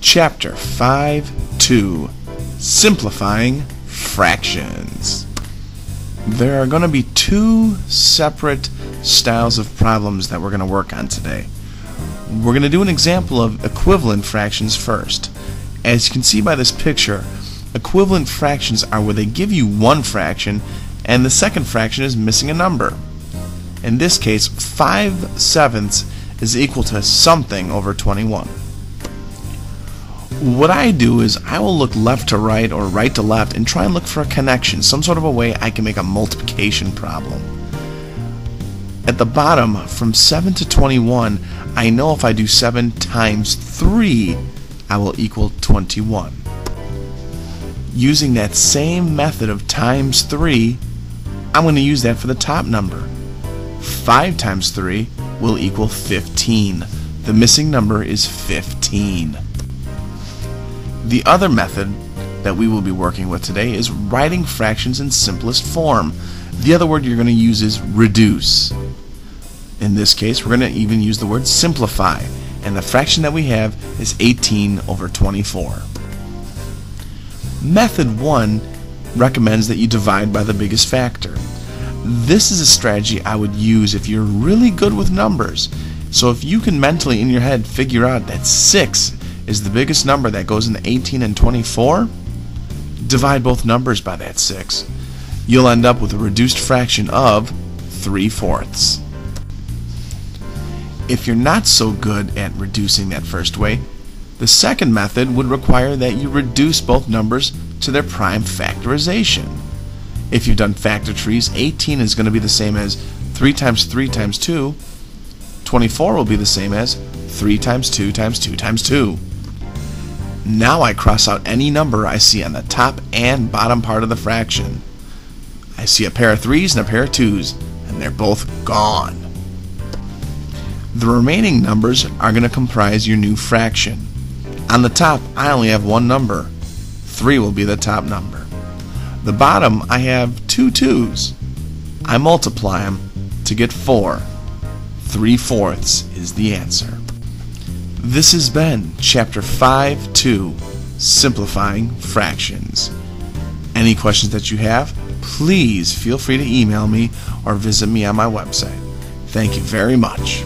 Chapter 5-2, Simplifying Fractions. There are going to be two separate styles of problems that we're going to work on today. We're going to do an example of equivalent fractions first. As you can see by this picture, equivalent fractions are where they give you one fraction and the second fraction is missing a number. In this case, 5/7 is equal to something over 21. What I do is I will look left to right or right to left and try and look for a connection, some sort of a way I can make a multiplication problem. At the bottom, from 7 to 21, I know if I do 7 times 3, I will equal 21. Using that same method of times 3, I'm going to use that for the top number. 5 times 3 will equal 15. The missing number is 15. The other method that we will be working with today is writing fractions in simplest form. The other word you're going to use is reduce. In this case, we're going to even use the word simplify, and the fraction that we have is 18 over 24. Method 1 recommends that you divide by the biggest factor. This is a strategy I would use if you're really good with numbers. So if you can mentally in your head figure out that 6 is the biggest number that goes into 18 and 24, divide both numbers by that 6. You'll end up with a reduced fraction of 3/4. If you're not so good at reducing that first way, the second method would require that you reduce both numbers to their prime factorization. If you've done factor trees, 18 is going to be the same as 3 times 3 times 2. 24 will be the same as 3 times 2 times 2 times 2. Now I cross out any number I see on the top and bottom part of the fraction. I see a pair of 3's and a pair of 2's, and they're both gone. The remaining numbers are going to comprise your new fraction. On the top, I only have one number. 3 will be the top number. The bottom, I have 2 2's. I multiply them to get 4. 3/4 is the answer. This has been Chapter 5-2, Simplifying Fractions. Any questions that you have, please feel free to email me or visit me on my website. Thank you very much.